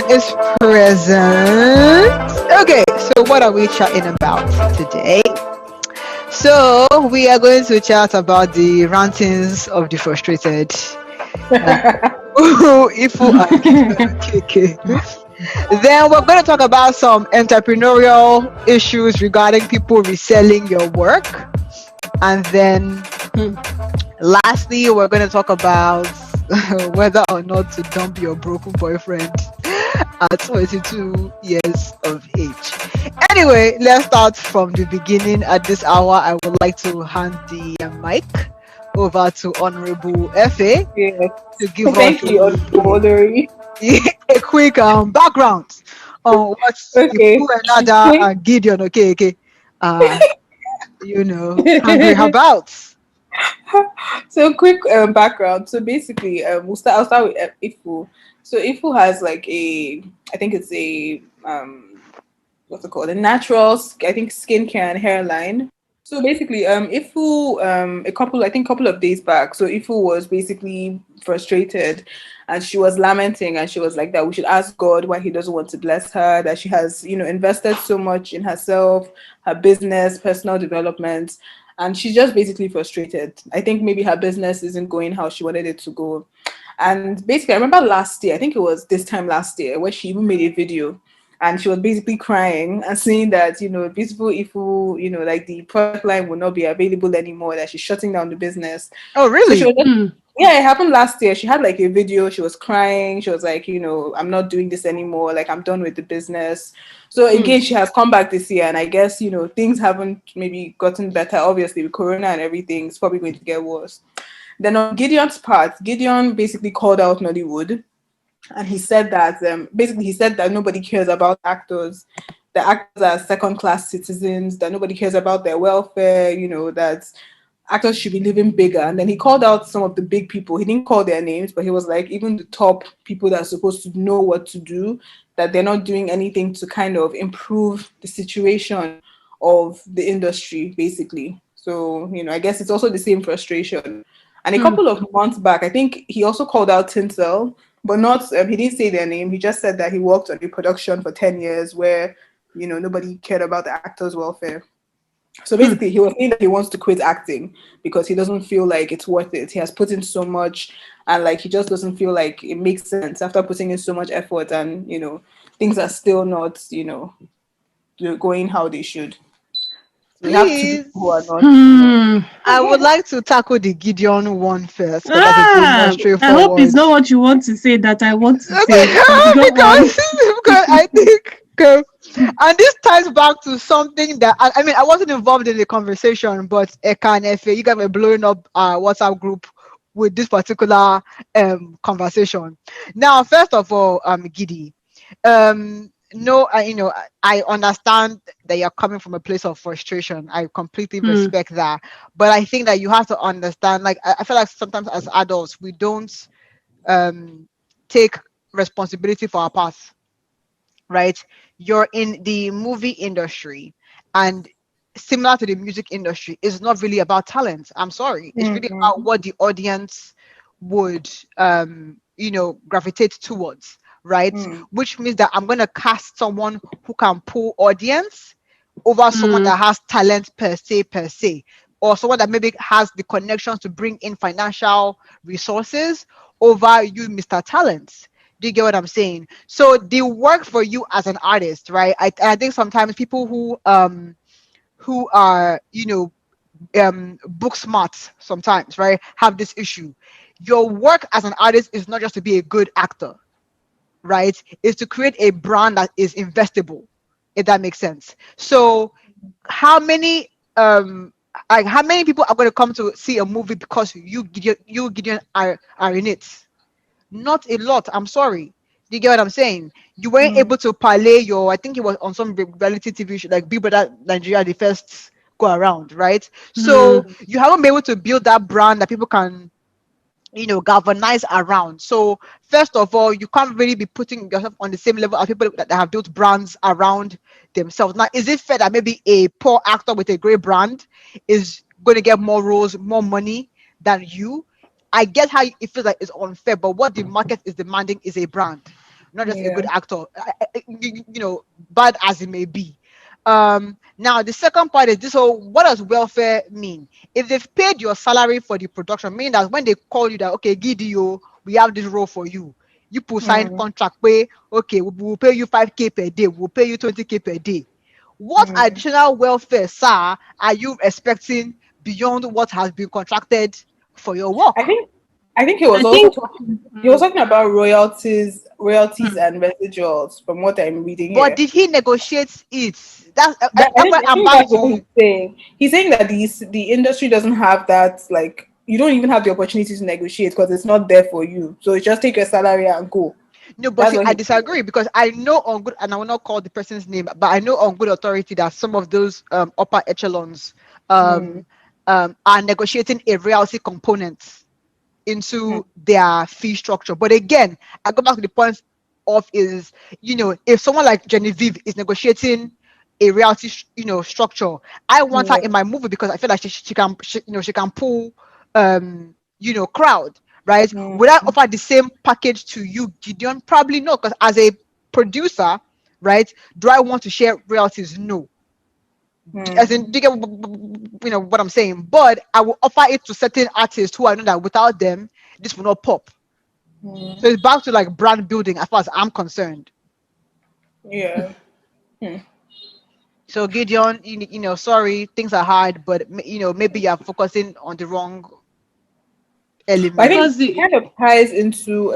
is present. Okay, so what are we chatting about today? So we are going to chat about the rantings of the frustrated. Uh, Ifu and Gideon Okeke. Then we're going to talk about some entrepreneurial issues regarding people reselling your work. And then lastly, we're going to talk about whether or not to dump your broken boyfriend at 22 years of age. Anyway, let's start from the beginning. At this hour, I would like to hand the mic over to Honorable FA Yes. to give us Thank you, Audrey. a quick background on what's Ifu Okay. Ennada Quick. and Gideon Okeke are, angry about. So quick background. So basically, I'll start with Ifu. So Ifu has like I think it's a what's it called? A natural, I think, skincare and hairline. So basically, Ifu, couple of days back, so Ifu was basically frustrated, and she was lamenting, and she was like that we should ask God why He doesn't want to bless her. That she has, invested so much in herself, her business, personal development, and she's just basically frustrated. I think maybe her business isn't going how she wanted it to go. And basically, I remember last year, I think it was this time last year, where she even made a video and she was basically crying and saying that, beautiful Ifu, like the product line will not be available anymore, that she's shutting down the business. Oh, So she really? was just, yeah, it happened last year. She had like a video, she was crying, she was like, I'm not doing this anymore, like I'm done with the business. So again, she has come back this year, and I guess, things haven't maybe gotten better. Obviously, with Corona and everything, it's probably going to get worse. Then on Gideon's part, Gideon basically called out Nollywood, and he said that nobody cares about actors. The actors are second-class citizens. That nobody cares about their welfare. That actors should be living bigger. And then he called out some of the big people. He didn't call their names, but he was like, even the top people that are supposed to know what to do, that they're not doing anything to kind of improve the situation of the industry, basically. So, I guess it's also the same frustration. And a couple of months back, I think he also called out Tinsel, but not, he didn't say their name. He just said that he worked on a production for 10 years where, nobody cared about the actors' welfare. So basically, he was saying that he wants to quit acting because he doesn't feel like it's worth it. He has put in so much, and like he just doesn't feel like it makes sense after putting in so much effort, and things are still not going how they should. So we have two Please. people who are not. I would like to tackle the Gideon one first because that is the more I hope it's straightforward. not what you want to say that I want to say. Go on. because I think and this ties back to something that I mean I wasn't involved in the conversation, but Eka and Efe, you guys were blowing up our WhatsApp group with this particular conversation. Now, first of all, Giddy, no, I understand that you're coming from a place of frustration. I completely respect that, but I think that you have to understand. Like, I feel like sometimes as adults we don't take responsibility for our past, right? You're in the movie industry, and similar to the music industry, it's not really about talent. I'm sorry, it's really about what the audience would gravitate towards, right? Which means that I'm going to cast someone who can pull audience over someone that has talent per se, or someone that maybe has the connections to bring in financial resources over you, Mr. Talent. Do you get what I'm saying? So the work for you as an artist, right? I think sometimes people who are book smart sometimes, right, have this issue. Your work as an artist is not just to be a good actor, right? It's to create a brand that is investable, if that makes sense. So how many how many people are going to come to see a movie because you Gideon are in it? Not a lot. I'm sorry. Do you get what I'm saying? You weren't able to parlay your, I think it was on some reality TV show like Big Brother Nigeria, the first go around, right? So you haven't been able to build that brand that people can galvanize around. So first of all, you can't really be putting yourself on the same level as people that have built brands around themselves. Now, is it fair that maybe a poor actor with a great brand is going to get more roles, more money than you? I get how it feels like it's unfair, but what the market is demanding is a brand, not just a good Yeah. actor. Bad as it may be. Now the second part is this: whole what does welfare mean? If they've paid your salary for the production, meaning that when they call you that, okay, Gideon, we have this role for you. You put sign Mm. contract pay, okay, we'll pay you 5K per day, we'll pay you 20K per day. What Mm. additional welfare, sir, are you expecting beyond what has been contracted for your I work? think I think I think he was talking about royalties mm, and residuals from what I'm reading But here. did he negotiate it? That That's why I I'm think back that's what he's to saying. He's saying that the industry doesn't have that, like you don't even have the opportunity to negotiate because it's not there for you. So you just take your salary and go. no, but That's see, what I he's disagree because I know on good, and I will not call the person's name, but I know on good authority that some of those upper echelons saying. um, are negotiating a royalty component Mm. into their fee structure. But again, I go back to the point of is, if someone like Genevieve is negotiating a reality, structure, I want her Yeah. in my movie because I feel like she can pull, crowd, right? Mm. Would I offer the same package to you, Gideon? Probably not, because as a producer, right, do I want to share royalties? No. As in, Mm. do you get what I'm saying? But I will offer it to certain artists who I know that without them, this will not pop. Mm. So it's back to like brand building as far as I'm concerned. Yeah. Mm. So Gideon, sorry, things are hard, but maybe you're focusing on the wrong But I think elements. because it kind of ties into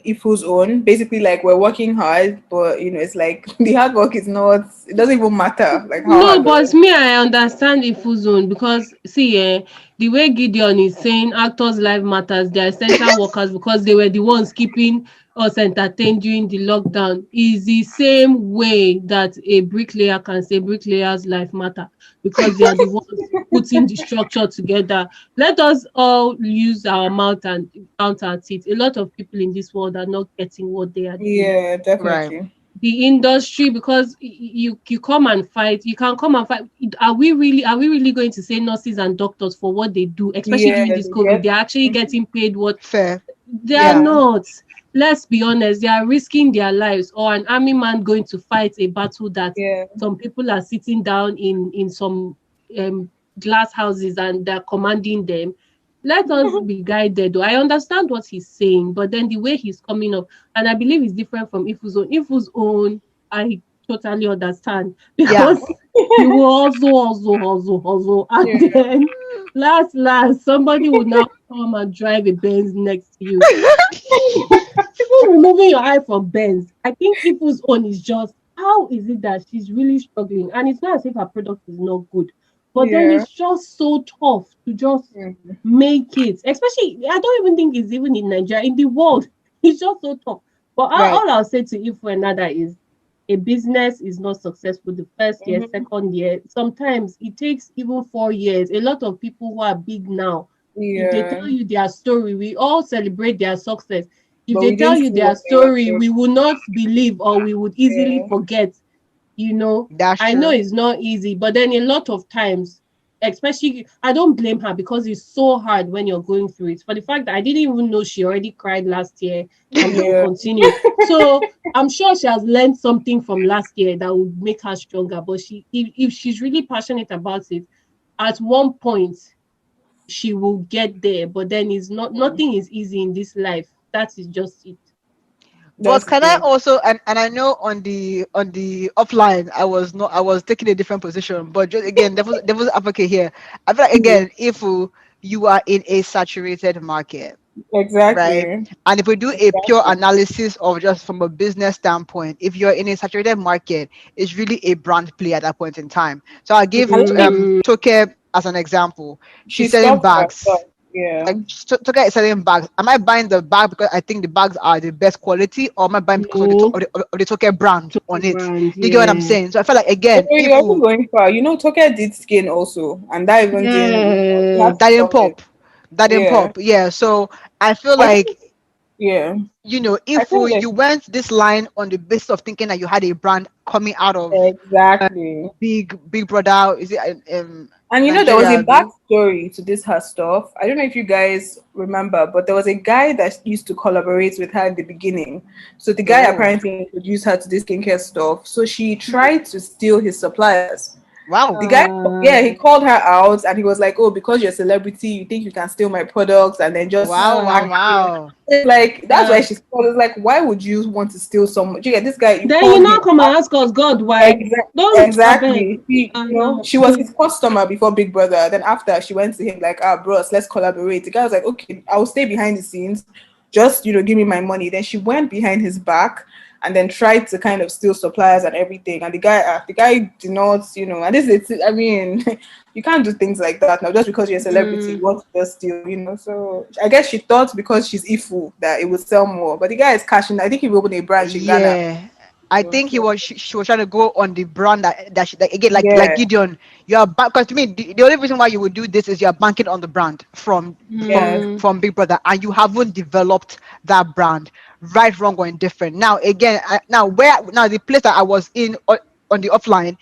Ifu's own. Basically, like we're working hard, but it's like the hard work is not. It doesn't even matter like how no, hard but the. me, I understand Ifu zone because see, the way Gideon is saying actors' life matters, they are essential workers because they were the ones keeping us entertained during the lockdown. Is the same way that a bricklayer can say bricklayers' life matter because they are the ones putting the structure together. Let us all use our mouth and count our teeth. A lot of people in this world are not getting what they are doing. Yeah, Right. definitely. The industry, because you come and fight, you can come and fight. Are we really going to say nurses and doctors for what they do, especially Yeah, during this they COVID, get. they're actually Mhm. getting paid what Fair. they are Yeah. Yeah. not? Let's be honest, they are risking their lives, or an army man going to fight a battle that Yeah. some people are sitting down in some um glass houses and they're commanding them. Let us be guided, though. I understand what he's saying, but then the way he's coming up, and I believe it's different from Ifu's own. Ifu's own, I totally understand Yeah. because you will also, and Yeah. then last, somebody will now come and drive a Benz next to you. Even removing your eye from Benz, I think Ifu's own is just how is it that she's really struggling, and it's not as if her product is not good, but then Yeah. it's just so tough to just Mm. make it. Especially, I don't even think it's even in Nigeria, in the world, it's just so tough. But Right. all I'll say to Ifu Ennada is a business is not successful the first year, Mhm. second year. Sometimes it takes even 4 years. A lot of people who are big now, if they Yeah. tell you their story, we all celebrate their success. If But they we tell didn't you see their what they were story, doing. we will not believe or we would easily Yeah. forget. That's I know true. it's not easy, but then a lot of times, especially, I don't blame her because it's so hard when you're going through it. For the fact that I didn't even know she already cried last year and then Yeah. continued. So I'm sure she has learned something from last year that would make her stronger. But if she's really passionate about it, at one point she will get there. But then it's not Mm. nothing is easy in this life. That is just it. But That's can I true. also, and I know on the offline I was taking a different position, but just again, there was advocate here. I feel like Mm. again, if you are in a saturated market, right? Exactly. And if we do a pure Exactly. analysis of just from a business standpoint, if you're in a saturated market, it's really a brand play at that point in time. So I'll give I like Mm. Toke as an example. she She's selling stopped for herself. bags. Yeah. Like Toke is selling bags. Am I buying the bag because I think the bags are the best quality, or am I buying because of the No, of the Toke brand total on it? brand, Do you get what I'm yeah. saying? So I feel like But again, you're if also going far. Toke did skin also, and that even didn't. You had Yeah. to that didn't stop it. pop, that didn't Yeah. pop, yeah. So I feel I like think. Yeah. You know, I if think that you went this line on the basis of thinking that you had a brand coming out of exactly. Big Brother, is it And there was a Nigeria, Abi? backstory to this her stuff. I don't know if you guys remember, but there was a guy that used to collaborate with her in the beginning. So the guy Oh, apparently introduced her to this skincare stuff. So she tried to steal his suppliers. wow. The guy, yeah, he Uh, called her out and he was like, "Oh, because you're a celebrity, you think you can steal my products and then just Wow, wow, uh, pack it." wow. It's like that's why uh, she's called. It's like, why would you want to steal so much? Yeah, this guy, you then you called now him. come and ask us, God, why? Don't abeg. Exactly. No. She was his customer before Big Brother. Then after she went to him like, bros, let's collaborate. The guy was like, okay, I'll stay behind the scenes. Just, give me my money. Then she went behind his back and then tried to kind of steal suppliers and everything. And the guy did not, and I mean, you can't do things like that now just because you're a celebrity, you Mm, want to just steal. So I guess she thought because she's Ifu that it would sell more. But the guy is cashing. I think he will open a branch in Ghana. Yeah, I think So, she was trying to go on the brand that again, like yeah. Gideon, you are back, because to me the only reason why you would do this is you are banking on the brand from Yes. Big Brother, and you haven't developed that brand, right, wrong, or indifferent. Now again, now the place that I was in on the offline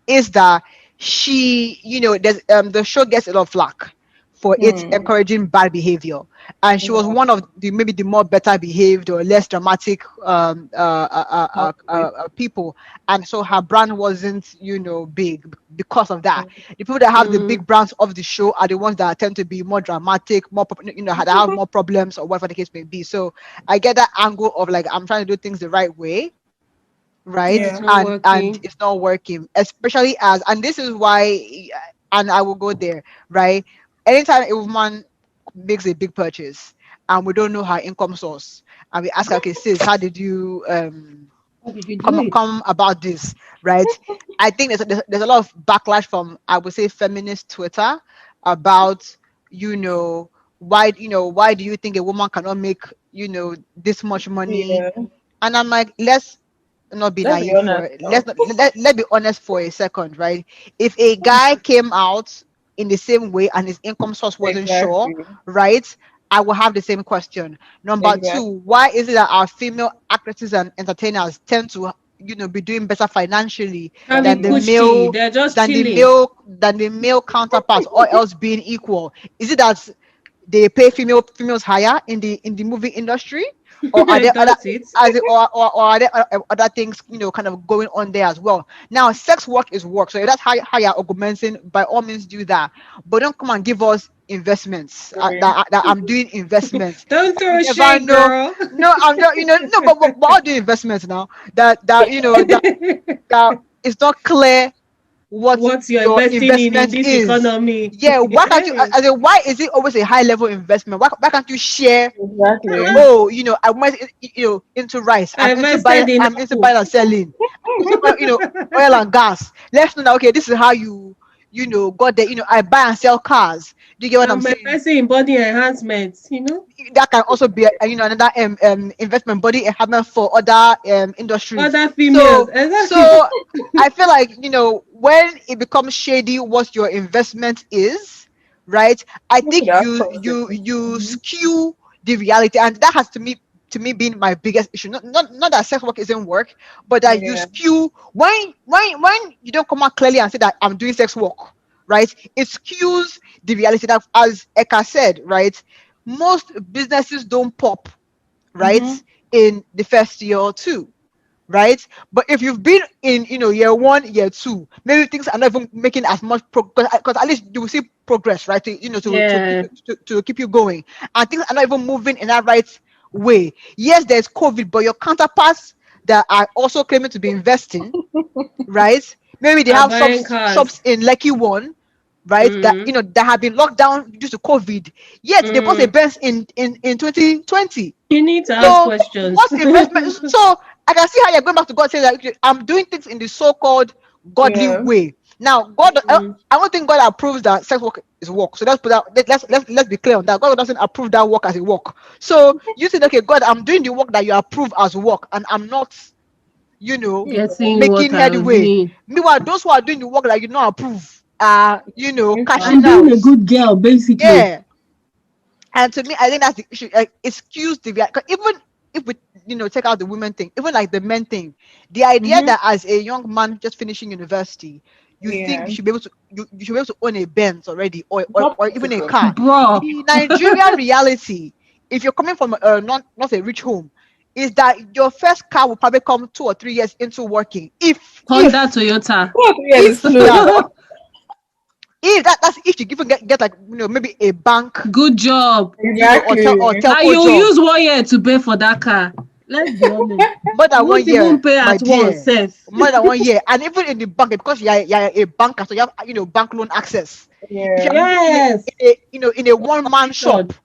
is that she, there's the show gets a lot of flack for it Hmm. encouraging bad behavior, and she was Yeah. one of the maybe the more better behaved or less dramatic Okay. people, and so her brand wasn't big because of that. The people that have the big brands of the show are the ones that tend to be more dramatic, more that have more problems or whatever the case may be. So I get that angle of like, I'm trying to do things the right way, and right? it's Yeah. not And working. it's not working, especially as, and this is why, and I will go there, right? Anytime a woman makes a big purchase and we don't know her income source, and we ask her, okay, sis, how did you How did you do come it? come about this, right? I think there's a lot of backlash from, I would say, feminist Twitter about, why do you think a woman cannot make this much money? Yeah. And I'm like, let's not be Let's be naive for honest it. though. Let's be honest for a second, right? If a guy came out in the same way and his income source wasn't sure, Exactly. right, I will have the same question. Number Exactly. two, why is it that our female actresses and entertainers tend to be doing better financially And be than the Yeah. pushy. male They're just than the chilling. male than the male counterparts, all else being equal? Is it that they pay females higher in the movie industry, or are there other, Does it? or are there other things kind of going on there as well? Now, sex work is work, so if that's how you're augmenting, by all means do that, but don't come and give us investments, Agree. that I'm doing investments. Don't You throw never shade, know. girl. No, I'm not, no, but I'll do investments now, that it's not clear what What you're your investing in investment this is. economy. Yeah, why can't you, as in, why is it always a high level investment? Why can't you share? Exactly. Oh, I'm into rice. I invested in I'm into Apple. buying and selling. Oil and gas. Let's know that, okay, this is how got there. I buy and sell cars. Do you get what I'm I'm saying? investing in body enhancement. That can also be another investment body enhancement for other industries. Other females. So Exactly. so I feel like, when it becomes shady what your investment is, right? I Look think at that you toxicity. skew the reality, and that has to me been my biggest issue. Not that sex work isn't work, but that you Yeah. skew when you don't come out clearly and say that I'm doing sex work, right? It skews the reality that, as Eka said, right? Most businesses don't pop, right, Mm-hmm. in the first year or two, right? But if you've been in, year one, year two, maybe things are not even making as much progress, because at least you will see progress, right? Yeah. To keep you going, and things are not even moving in that right way. Yes, there's COVID, but your counterparts that are also claiming to be investing, right? Maybe they Are have buying shops cars. in Lucky One, right? That Mm, that have been locked down due to COVID. Yet they bought a mm. Benz in 2020. You need to ask So questions. what's investment? So I can see how you're going back to God saying that, okay, I'm doing things in the so-called godly Yeah. way. Now, God, Mm. I don't think God approves that sex work is work. So let's put that. Let's be clear on that. God doesn't approve that work as a work. So you say, okay, God, I'm doing the work that you approve as work, and I'm not, you know, Getting making what I'm headway. doing. Meanwhile, those who are doing the work that you don't approve are, Doing cashing I'm something. being out. a good girl, basically. Yeah. And to me, I think that's the issue. Like, it skews the 'cause even if we take out the women thing, even like the men thing, the idea Mm-hmm. that as a young man just finishing university, you think Yeah. you should be able to you should be able to own a Benz already, or, It's or not or even a possible. car. Bro, The Nigerian reality, if you're coming from not a rich home, is that your first car will probably come 2 or 3 years into working. Honda, Toyota. Oh, yeah, it's If slow. that if that's if you even get like maybe a bank, Good job. or Exactly. And telco you job. use 1 year to pay for that car. Let's be honest. More You than won't one even year, pay my at once, dear. safe. More than 1 year, and even in the bank, because you're a banker, so you have bank loan access. If Yeah. you're doing it Yes. in a one man shop, Sure.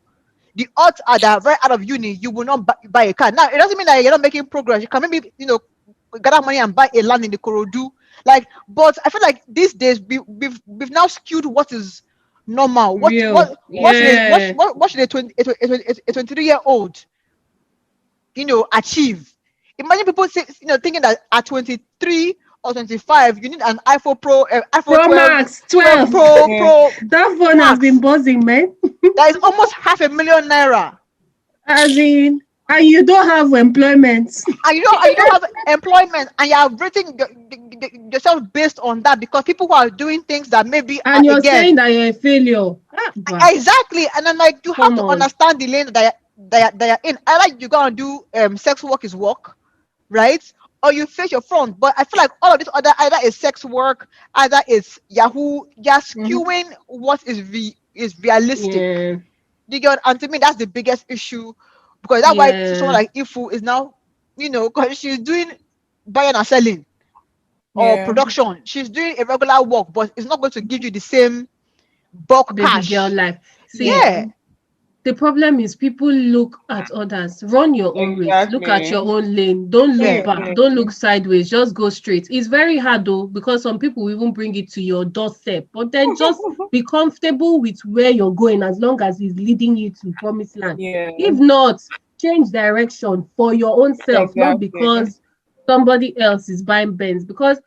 the odds are that right out of uni you will not buy a car. Now it doesn't mean that you're not making progress. You can maybe gather money and buy a land in the Korodu. Like, but I feel like these days we've now skewed what is normal. What Real. what what should a Yeah. what should a 23-year-old achieve? Imagine people thinking that at 23 or 25 you need an iPhone Pro, iPhone Pro 12, Max 12 12. Pro Yeah. Pro That phone has been Max. buzzing, man. That is almost half a million naira. As in, and you don't have employment. And you don't have employment, and you are rating yourself based on that, because people who are doing things that maybe And you're again saying that you're a failure. Ah, bah, exactly. And then, like, you have come to on. understand the lane that you're in. Either you go and do sex work is work, right? Or you face your front. But I feel like all of this other, either is sex work, either it's Yahoo, just Mm-hmm. skewing what is realistic. Yeah. You get And to me, that's the biggest issue, because that's why someone Yeah. like Ifu is now, because she's doing buying and selling or Yeah. production. She's doing a regular work, but it's not going to give you the same bulk Baby girl cash. life. See, Yeah, the problem is people look at others. Run your own race. Look at your Exactly. own lane. Don't look yeah, back. Don't Definitely. look sideways. Just go straight. It's very hard though, because some people will even bring it to your doorstep. But then just be comfortable with where you're going, as long as it's leading you to promised land. Yeah. If not, change direction for your own self, not Exactly. because somebody else is buying Benz. Because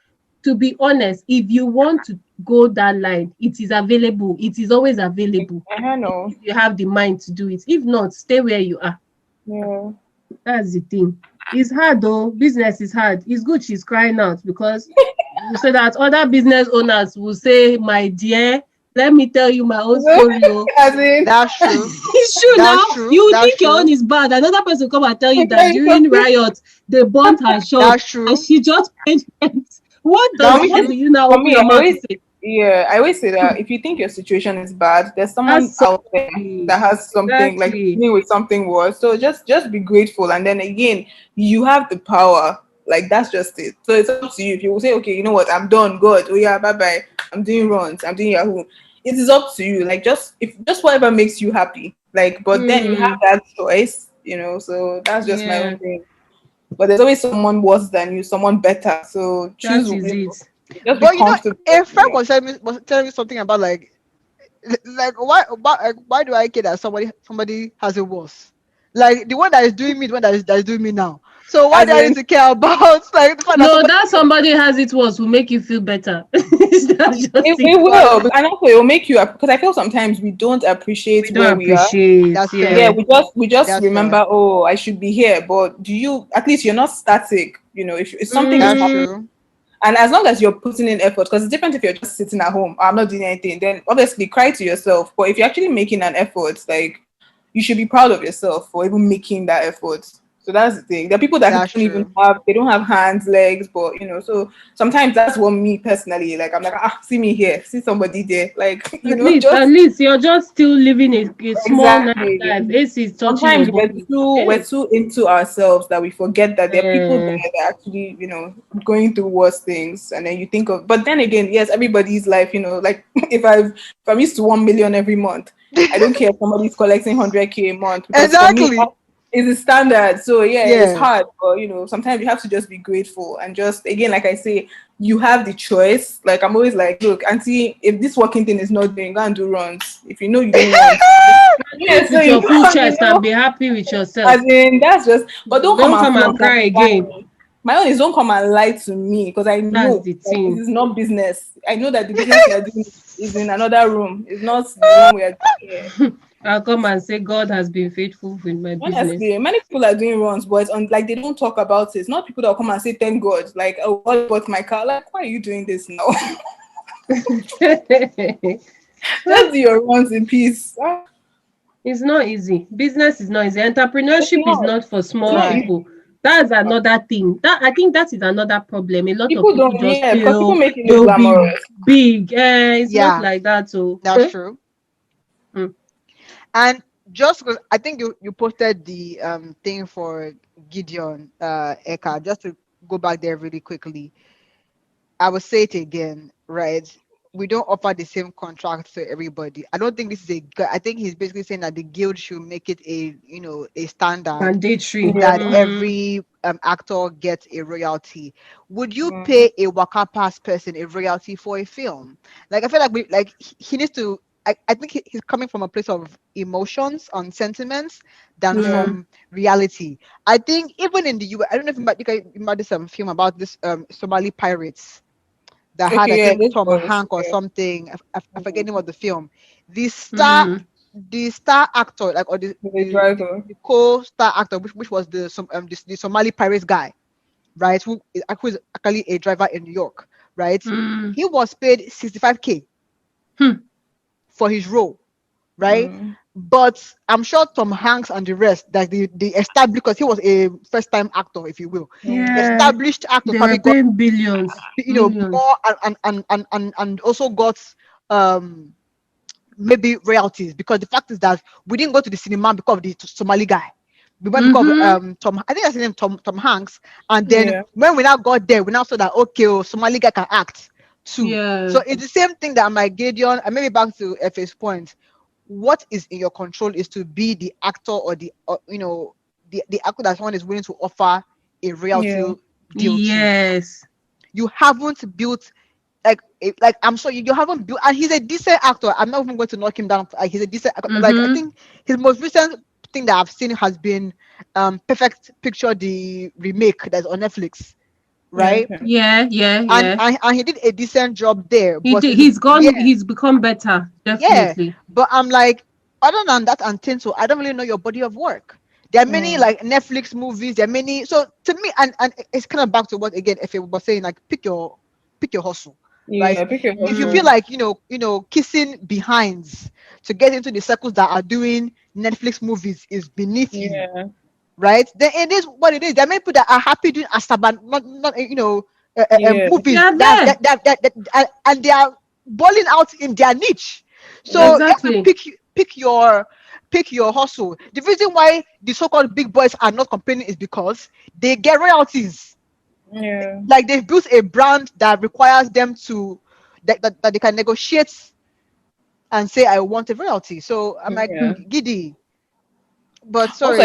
to be honest, if you want to go that line, it is available. It is always available I know. if you have the mind to do it. If not, stay where you are. Yeah. That's the thing. It's hard though. Business is hard. It's good she's crying out, because so that other business owners will say, my dear, let me tell you my own story. Oh. As in, that's true. It's true now. That's true. You That's think your own true. is bad. Another person come and tell you I that tell you during something. riot they burnt her shop That's and true. she just paid rent. That's What do true. you now For open me, your mouth to say? I always say that if you think your situation is bad, there's someone out there Absolutely. that has something like Exactly. dealing with something worse. So just be grateful, and then again, you have the power. Like that's just it. So it's up to you. If you will say, okay, you know what, I'm done. God, oh yeah, bye bye. I'm doing runs. I'm doing Yahoo. It is up to you. Like just whatever makes you happy. Like, but then you have Mm, that choice. So that's just my own yeah, thing. But there's always someone worse than you, someone better. So choose. that is it. Just be But comfortable. a friend was telling me something about, like, why do I care that somebody has it worse? Like, the one that is doing me, the one that is doing me now. So why As do I need in, to care about, like, the fact that No, somebody? that somebody has it worse will make you feel better. That's just it it. will, and also it will make you, because I feel sometimes we don't appreciate We don't where we are. appreciate. That's Yeah, Yeah. fair. we just That's fair. remember, oh, I should be here. But do you, at least you're not static. If something is That's happening, Mm, true. and as long as you're putting in effort, because it's different if you're just sitting at home, "Oh, I'm not doing anything," then obviously cry to yourself. But if you're actually making an effort, like, you should be proud of yourself for even making that effort. So that's the thing. There are people that That's true. they don't have hands, legs, but so sometimes that's what me personally, like, I'm like, see me here, see somebody there, like, at just least you're just still living a small nice life. exactly. AC is touching your Sometimes body. we're Hey. too into ourselves that we forget that there are people there Uh, that are actually, going through worse things. And then you think of, but then again, yes, everybody's life, like if I'm used to 1 million every month, I don't care if somebody's collecting 100K a month, because for me that Exactly. is the standard. So yeah, it's Yeah. hard, but sometimes you have to just be grateful, and just, again, like I say, you have the choice. Like, I'm always like, look, auntie, if this working thing is not doing, go and do runs. If you know you don't want, do yeah, it so with you your full go, chest and be happy with yourself. as in, that's just, but don't come Don't and come and flaunt and cry be again. crying. My own is don't come and lie to me because I That's know the that this thing. is not business. I know that the business you are doing is in another room. It's not the one we are doing here. I'll come and say God has been faithful with my business. Honestly, many people are doing runs, but it's on, like they don't talk about it. It's not people that will come and say thank God. Like, oh, God bought my car. Like, why are you doing this now? Just do your runs in peace. It's not easy. Business is not easy. It's Entrepreneurship is not. not for It's small not Right. people. That's another thing. That I think that is another problem. A lot of people people don't. just Yeah, because people feel make it look they'll be glamorous. big. It's not Yeah, like that. So, that's true. mm, And just because I think you posted the thing for Gideon Eka, just to go back there really quickly, I will say it again, right? We don't offer the same contract to everybody. I don't think this is I think he's basically saying that the guild should make it a standard mandatory. Yeah. that every actor gets a royalty. Would you Mm. pay a Waka Pass person a royalty for a film? Like I feel like he needs to. I think he's coming from a place of emotions and sentiments than Yeah. Mm, from reality. I think even in the US, I don't know if you might do some film about this Somali pirates that had, I Okay. Yeah. think, This Tom was. Hanks or Yeah. something. I forget the name of the film. The star, mm, the star actor, like, or The driver. the co-star actor, which was the Somali pirates guy, right? Who is actually a driver in New York, right? mm, He was paid 65K hmm. for his role, right? Mm. But I'm sure Tom Hanks and the rest, that the established, because he was a first-time actor, if you will, the Mm. Yeah, established actors they were probably got, paying billions, millions. more, and also got um maybe royalties, because the fact is that we didn't go to the cinema because of the Somali guy. We went because of Mm-hmm. Tom. I think that's his name, Tom Hanks. And then Yeah. when we now got there, we now saw that, okay, Somali guy can act too. Yeah, So it's the same thing that my Gideon, and maybe back to FA's point. What is in your control is to be the actor, or the actor that someone is willing to offer a royalty Yeah. deal to. yes, You haven't built, I'm sorry, you haven't built, and he's a decent actor. I'm not even going to knock him down. He's a decent actor. Like, I mm-hmm. think his most recent thing that I've seen has been Perfect Picture, the remake that's on Netflix, Yeah. right? Okay. Yeah, yeah, And yeah. and he did a decent job there, He but did. it's, He's yeah, gone. He's become better. yeah. Definitely. But I'm like, other than that and Tinto, I don't really know your body of work. There are many, Mm. like, Netflix movies. There are many. So to me, and it's kind of back to what, again, if you were saying, like, pick your hustle, right? Yeah. Pick your If you feel hustle. Mm, like, kissing behinds to get into the circles that are doing Netflix movies is beneath you, Yeah. right? Then it is what it is. There are many people that are happy doing Asaban, not Yeah. they movies are that, there. and they are balling out in their niche. So you have to Exactly. pick your hustle. The reason why the so-called big boys are not complaining is because they get royalties. Yeah. Like, they've built a brand that requires them to, that they can negotiate and say, I want a royalty. So I'm like, Yeah. giddy. But Also, sorry.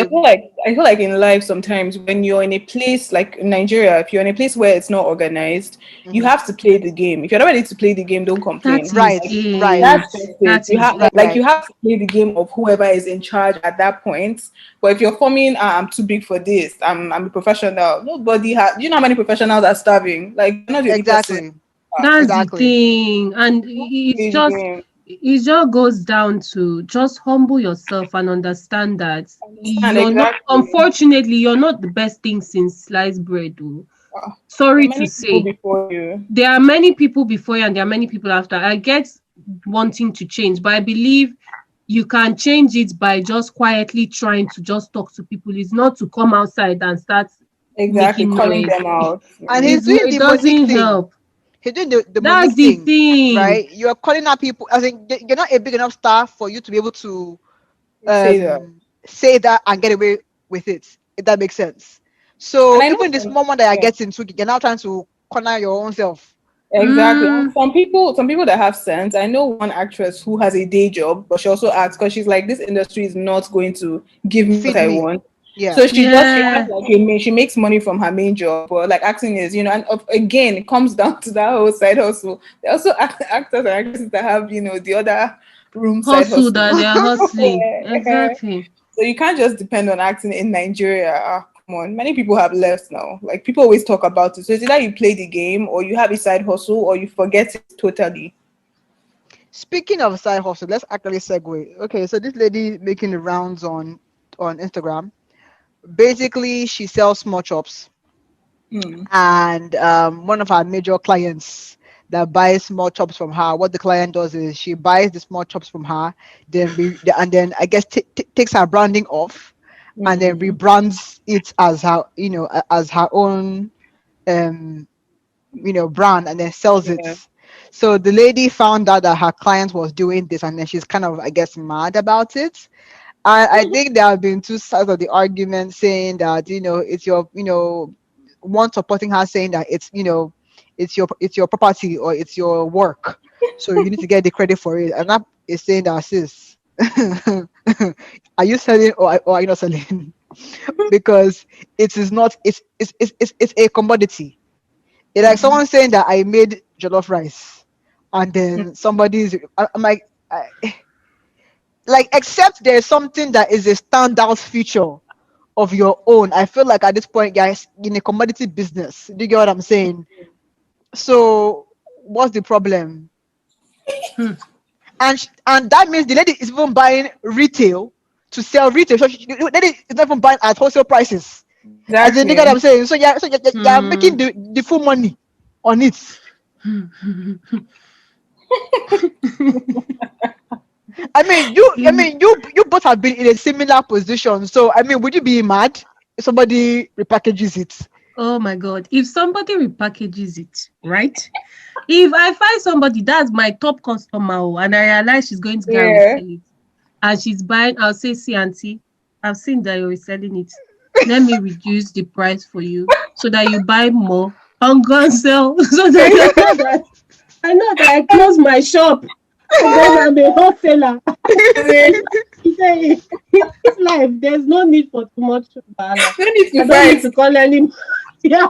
I feel like in life sometimes when you're in a place like in Nigeria, if you're in a place where it's not organized, you Mhm. have to play the game. If you're not ready to play the game, don't That complain. is Right, Like right, that's it. just it. That You is have it. like you right. have to play the game of whoever is in charge at that point. But if you're forming, I'm too big for this. I'm a professional. Nobody has. Do you know how many professionals are starving? Like you're not the only person. Exactly, That's the exactly. thing. And Play the game. it just goes down to just humble yourself and understand that Understand you're not, exactly. unfortunately, you're not the best thing since sliced bread. Oh. Uh, there are Sorry to many people say. before you. There are many people before you and there are many people after. I get wanting to change, but I believe you can change it by just quietly trying to just talk to people. It's not to come outside and start Exactly, making calling noise. them out. And he's Mm. doing It the Monique doesn't thing. help. He's doing the That's Monique the thing, thing. right? You're calling out people. I think you're not a big enough star for you to be able to Say that. say that and get away with it, if that makes sense. And So I know even the some, small one that you're yeah, getting to, you're now trying to corner your own self. exactly. And Mm, some people that have sense. I know one actress who has a day job, but she also acts because she's like, this industry is not going to give me what Feed I me. want. Yeah. So she has yeah. like she makes money from her main job, but like acting is, and again it comes down to that whole side hustle. There are also actors and actresses that have, the other room side Hustle hustle. that they are hustling. Yeah. Exactly. So you can't just depend on acting in Nigeria. come on, many people have left now. Like people always talk about it. So it's either you play the game or you have a side hustle or you forget it totally. Speaking of side hustle, let's actually segue. Okay, so this lady making the rounds on Instagram. Basically, she sells small chops, Hmm. and one of our major clients that buys small chops from her, what the client does is she buys the small chops from her, then and then I guess takes her branding off, and then Hmm. rebrands it as her, as her own um brand, and then sells it. Yeah. So the lady found out that her client was doing this, and then she's kind of, I guess, mad about it. I think there have been two sides of the argument, saying that it's your, one supporting her, saying that it's your property, or it's your work, so you need to get the credit for it. And that is saying that, sis, are you selling, or are you not selling? Because it is not. It's a commodity. It's like Hmm. someone saying that I made jollof rice, and then I'm like, like, except there's something that is a standout feature of your own. I feel like at this point, guys, in a commodity business, do you get what I'm saying? So what's the problem? Hmm. And that means the lady is even buying retail to sell retail. So the lady is not even buying at wholesale prices. As in, you get what I'm Exactly. saying? So yeah, so you're Hmm. making the full money on it. I You- mean, you both have been in a similar position. So I mean, would you be mad if somebody repackages it? oh my God. If somebody repackages it, right? If I find somebody that's my top customer, oh, and I realize she's going to go and Yeah. resell it, and she's buying, I'll say, see, auntie, I've seen that you're reselling it. Let me reduce the price for you so that you buy more and go and sell. So that I know that I close my shop and then I'm a wholesaler. He said, in this life, there's no need for too much bala. No need I to don't need fight. to call any. Yeah,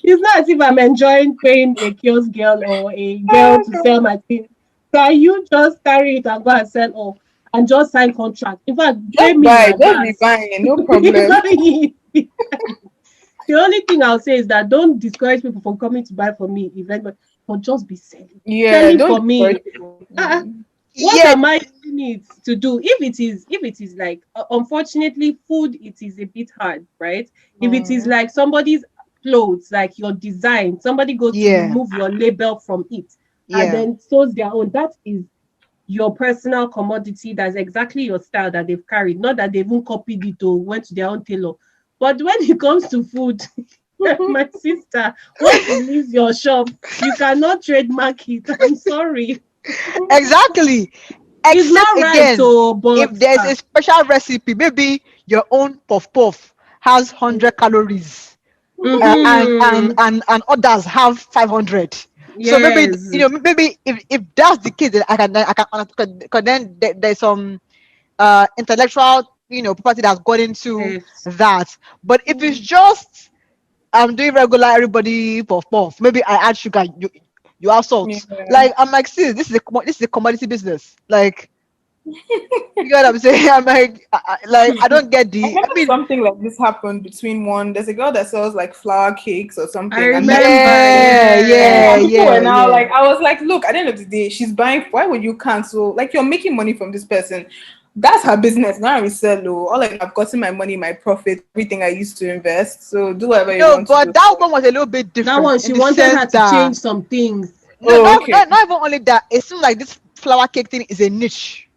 it's not as if I'm enjoying paying a kiosk girl or a girl to sell my things. Can you just carry it and go and sell off and just sign contract? In fact, pay Just me in buy, just be advance. buying, no It's problem. not easy. The only thing I'll say is that don't discourage people from coming to buy from me, but just be selling. Yeah, Selling don't for discourage me. people. Uh-uh. Mm. What Yeah, am I using it to do? If it is like, unfortunately, food, it is a bit hard, right? If it is Mm. like somebody's clothes, like your design, somebody goes to yeah, remove your label from it and yeah, then sews their own. That is your personal commodity. That's exactly your style that they've carried, not that they even copied it or went to their own tailor. But when it comes to food, my sister, once it leaves your shop, you cannot trademark it. I'm sorry. exactly. It's Except not right, again, oh, if but there's a special recipe, maybe your own puff puff has 100 calories, mm-hmm. and others have 500. So maybe, Yes, maybe if that's the case, then cause then there's some intellectual property that's got into yes. that. But if it's just I'm doing regular everybody puff puff, maybe I add sugar, you have Yeah. salt. Like, I'm like, sis, this is a commodity business. Like, you get what I'm saying? I'm like, I don't get I the. I remember mean, something like this happened between one. There's a girl that sells like flour cakes or I something, and then remember. yeah, yeah, yeah, and Yeah. people were yeah, now yeah. like, I was like, look, at the end of the day, she's buying. Why would you cancel? Like, you're making money from this person. That's her business. Now I resell. Oh, all I've gotten my money, my profit, everything I used to invest. So do whatever you No, want to but do. that one was a little bit That different one, in she the wanted sense her to that, change some things. no, Oh, not, okay. not, not even only that. It seems like this flour cake thing is a niche.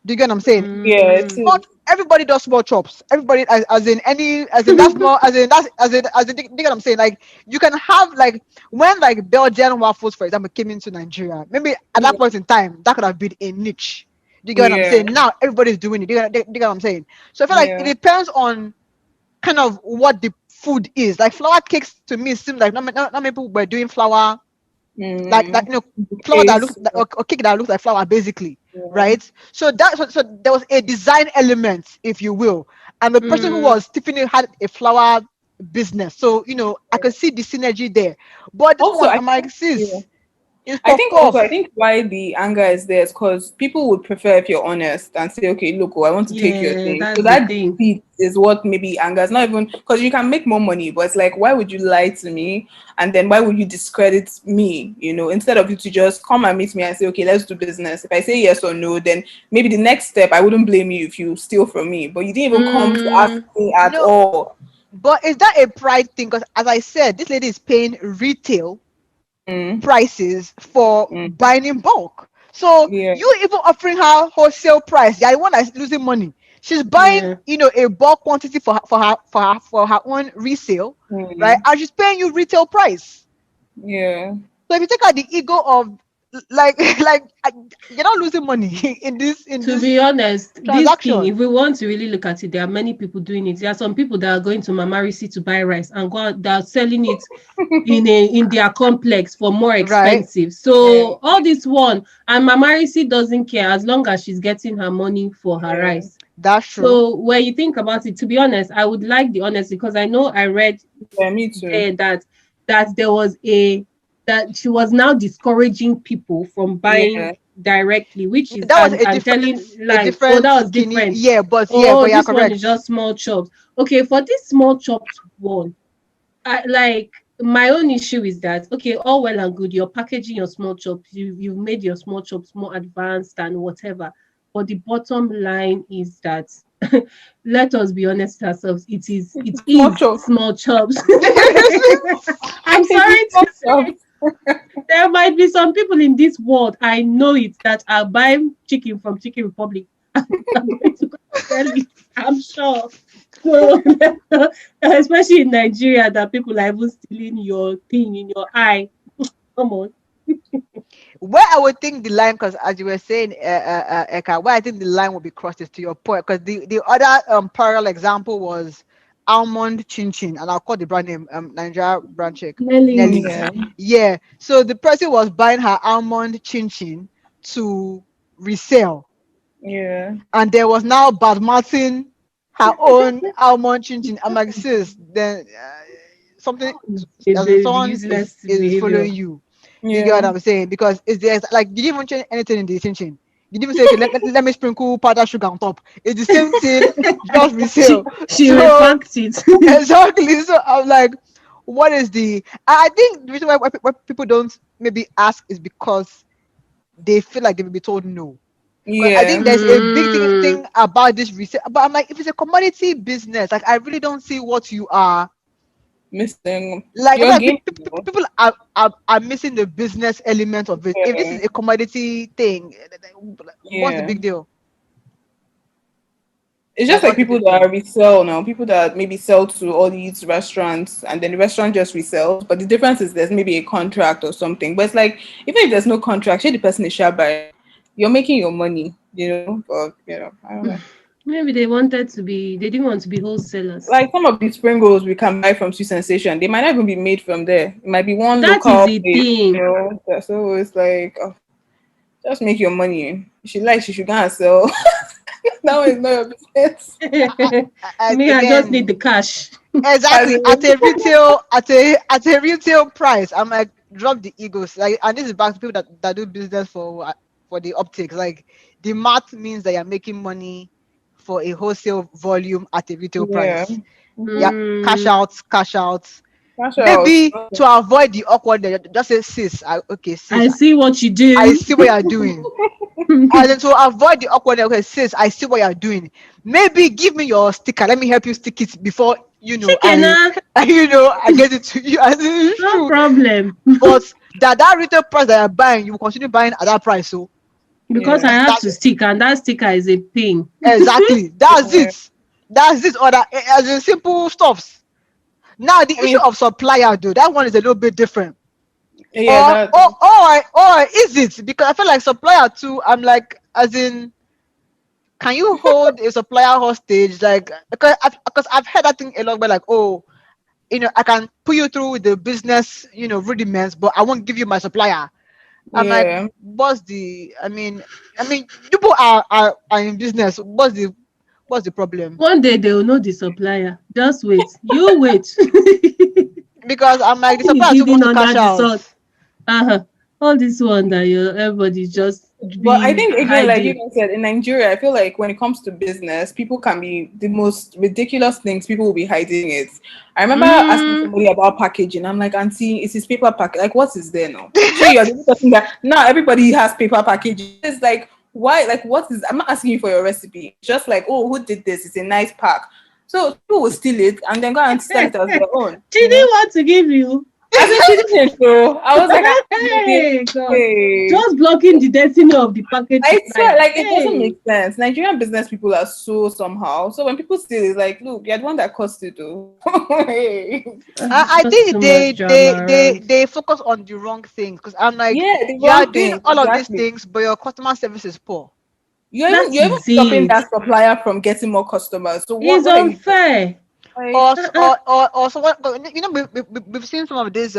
Do you get what I'm saying? Yeah, it Mm. is. Not everybody does small chops. Everybody, as in that's more, do you get what I'm saying? Like, you can have, like, when, like, Belgian waffles, for example, came into Nigeria, maybe at Yeah. that point in time that could have been a niche. Do you get what I'm Yeah. saying? Now everybody's doing it. Do you get what I'm saying? So I feel like it Yeah. depends on kind of what the food is. Like, flour cakes to me seem like not many people were doing flour, like Mm. flour that looks Bouquets. like, or cake that looks like flour, basically, Yeah. right? So there was a design element, if you will, and the person who Mm. was Tiffany had a flour business, so I could see the synergy there. But this Also, one, I I'm like, think, yeah. sis, It's I puff think also, I puff. think why the anger is there is because people would prefer if you're honest and say, okay, look, oh, I want to take your Yeah, thing. So that's the that thing. deceit is what maybe angers. Not even because you can make more money, but it's like, why would you lie to me? And then why would you discredit me? You know, instead of you to just come and meet me and say, okay, let's do business. If I say yes or no, then maybe the next step, I wouldn't blame you if you steal from me. But you didn't even come to ask Mm, me at No, all. but is that a pride thing? Because as I said, this lady is paying retail Mm, prices for mm, buying in bulk. So yeah, you even offering her wholesale price. Yeah, the one that's losing money. She's buying, yeah. a bulk quantity for her own resale, right? mm, And she's paying you retail price. yeah. So if you take out the ego of like you're not losing money in To this be honest, this thing, transaction, if we want to really look at it, there are many people doing it. There are some people that are going to Mama Risi to buy rice and go out, they are selling it in their complex for more right? expensive. Yeah, So all this one, and Mama Risi doesn't care as long as she's getting her money for her yeah, rice. That's true. So when you think about it, to be honest, I would like the honesty because I know I read yeah. Me too. there that there was a that she was now discouraging people from buying Yeah. directly, which is That was and telling a like, oh, different that was skinny. different. Yeah, but Oh, you're this one is correct. just small chops. Okay, for this small chops one, like my own issue is that okay, all well and good, you're packaging your small chops, you've made your small chops more advanced and whatever. But the bottom line is that let us be honest ourselves, it Small is chop. small chops. I'm sorry Small to say chop. there might be some people in this world, I know it, that are buying chicken from Chicken Republic. I'm going to go and sell it. I'm sure. So, especially in Nigeria, that people are even stealing your thing in your eye. Come on. Where I would think the line, because as you were saying, Eka, where I think the line would be crossed is to your point, because the other parallel example was almond chin chin, and I'll call the brand name Nigeria brand check Nelly's. Nelly's. Yeah. Yeah, so the person was buying her almond chin chin to resell, Yeah. and there was now Bad Martin her own almond chin chin. I'm like, sis, then something, as in someone Useless is behavior. following you. You get what Yeah. I'm saying? Because it's there, like you didn't even change anything in the chin chin. You didn't even say, okay, let me sprinkle powdered sugar on top. It's the same thing, just resale. She So repacked it. exactly. So I'm like, what is the? I think the reason why people don't maybe ask is because they feel like they will be told no. Because I Yeah. think there's a big Mm, thing about this resale. But I'm like, if it's a commodity business, like I really don't see what you are Missing. like. I Your feel like game. Though. people are missing the business element of it. If this Yeah. is a commodity thing, what's the Yeah. big deal? It's Like, just like what's the people big that deal? resell now. People that maybe sell to all these restaurants and then the restaurant just resells. But the difference is there's maybe a contract or something. But it's like even if there's no contract, say the person is sharp by, you're making your money, you know. But I don't know. maybe they didn't want to be wholesalers. Like some of the spring rolls we can buy from Sweet Sensation, they might not even be made from there. It might be one That is local the place, you thing. know. So it's like, oh, just make your money. If she likes, she should go and sell. That one is not your business. Me, I just need Again, the cash. As exactly in, at a retail price. I'm like, drop the egos. Like, and this is back to people that do business for the optics. Like, the math means that you're making money for a wholesale volume at a retail yeah. price. Yeah, Mm-hmm. Mm, cash out. Cash out. Maybe to avoid the awkwardness, just say, sis, okay, sis, I see what you I do. see what you're doing. And then to avoid the awkwardness, okay, sis, I see what you're doing. Maybe give me your sticker. Let me help you stick it before Chicken, I get it to you. And it's no true. problem. But that retail price that you're buying, you will continue buying at that price. So Because I Yeah. have that to stick, and that sticker is a pain. exactly. That's Yeah. it. That's it. Or that as in simple stuffs. Now the I issue mean, of supplier, though, that one is a little bit different. yeah, Or that. or is it? Because I feel like supplier too. I'm like, as in, can you hold a supplier hostage? Like, because I've heard that thing a lot, where like, oh, I can put you through the business, rudiments, but I won't give you my supplier. I'm like, Yeah. what's the? I mean, people are in business. What's the problem? One day they will know the supplier. Just wait. You wait. Because I'm like, the Nothing is supplier too hidden wants to under cash the out. sun. Uh-huh. All this one that everybody just But I be think again, like you hiding. guys said, in Nigeria, I feel like when it comes to business, people can be the most ridiculous things. People will be hiding it. I remember asking Mm. somebody about packaging. I'm like, Auntie, is this paper pack? Like, what is there now? Sure, you're the only person that now everybody has paper packaging. It's like, why? Like, what is? I'm not asking you for your recipe. It's just like, oh, who did this? It's a nice pack. So people will steal it and then go and sell it as their own. She You know? didn't want to give you. I think she didn't. So I was like, Hey God. hey. Just blocking the destiny of the package I supplier. swear, like it doesn't Hey. make sense. Nigerian business people are so somehow. So when people steal, it's like, look, you're the one that cost it, though. I Just too think much drama around. they focus on the wrong things because I'm like, Yeah, the you are wrong doing thing all of these exactly. things, but your customer service is poor. That You're even is stopping it. that supplier from getting more customers. So It's what are you doing? unfair. Like, Or someone, you know, we've seen some of these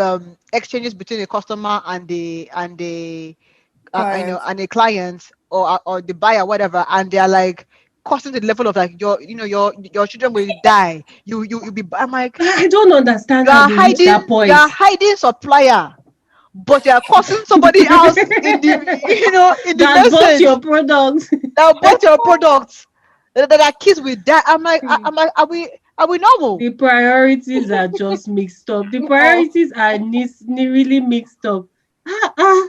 exchanges between a customer and the clients. and a client or the buyer, whatever, and they're like costing to the level of like your children will die. You be. I'm like, I don't understand how they reach that you point. are hiding supplier, but you are costing somebody else in the in the That bought message your product. that bought your products that our kids will die. I'm like, are we normal? The priorities are just mixed up. The Oh, priorities are really mixed up. Ah, ah,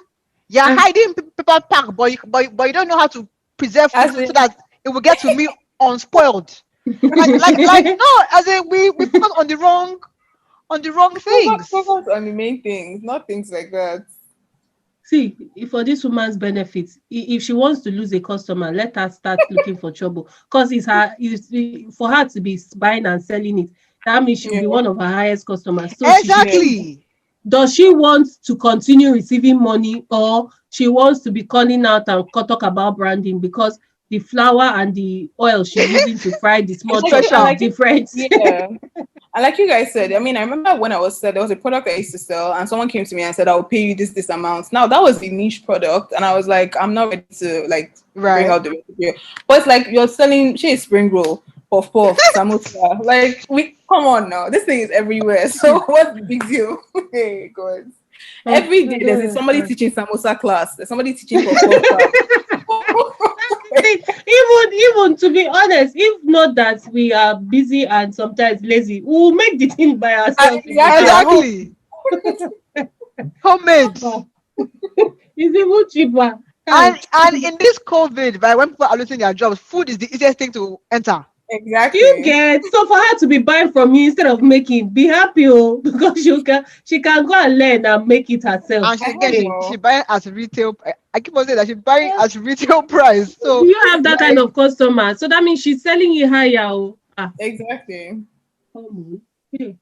You're ah. hiding paper pack, but you don't know how to preserve food as so in, that it will get to me unspoiled. Like no, as in we focus on the wrong things. focus on the main things, not things like that. See, for this woman's benefit, if she wants to lose a customer, let her start looking for trouble. Because for her to be buying and selling it, that means she'll Yeah, be one of her highest customers. So she should. yeah. Exactly. Does she want to continue receiving money, or she wants to be calling out and talk about branding because the flour and the oil she's using to fry the It's small chops And is special. like, different? yeah. And like you guys said, I mean, I remember when I was said there was a product I used to sell, and someone came to me and said, "I will pay you this amount." Now that was the niche product, and I was like, I'm not ready to like bring Right. out the recipe. But it's like you're selling, she spring roll, puff puff, samosa. Like we come on now, this thing is everywhere. So what's the big deal? Hey, God. Oh, Every I day don't there's somebody understand. teaching samosa class, there's somebody teaching puff puff class. See, even to be honest, if not that we are busy and sometimes lazy, we'll make the thing by ourselves in the Exactly house. at home. Exactly. Homemade. It's even cheaper. Hi. And in this COVID, right, when people are losing their jobs, food is the easiest thing to enter. You Exactly. get so for her to be buying from you instead of making, be happy, oh, because she can go and learn and make it herself. And she again I Hey, she know. buying at retail. I keep on saying that she buying at retail price. do So you have that kind like, of customer? So that means she's selling you higher. Oh. Ah, Exactly. come on. Hey,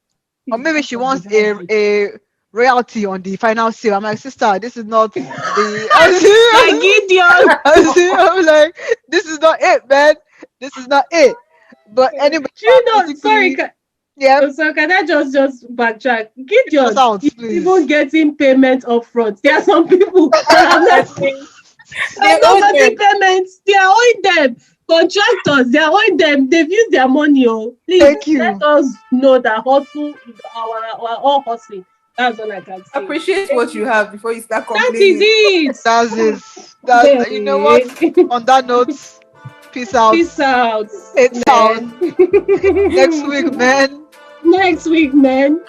or see, maybe talk she of the wants bad life. a royalty on the final sale. I'm like, sister, this is not the. Like Gideon. I'm like, this is not it, man. This is not it. But anyway, Do you know? Sorry, basically, yeah, so can I just backtrack? keep us Gideon out, is even please. getting payment upfront. There are some people that have not Honestly, they have not owe them. gotten payments. They are owing them. Contractors, they are owing them. They've used their money. Oh, please Thank let you. us know that hustle is our all hustling. That's all I can say. Appreciate what you have before you start That is complaining. it. That's it. That you know what? On that note, peace out. Peace out, It's out man. next week, man. Next week, man.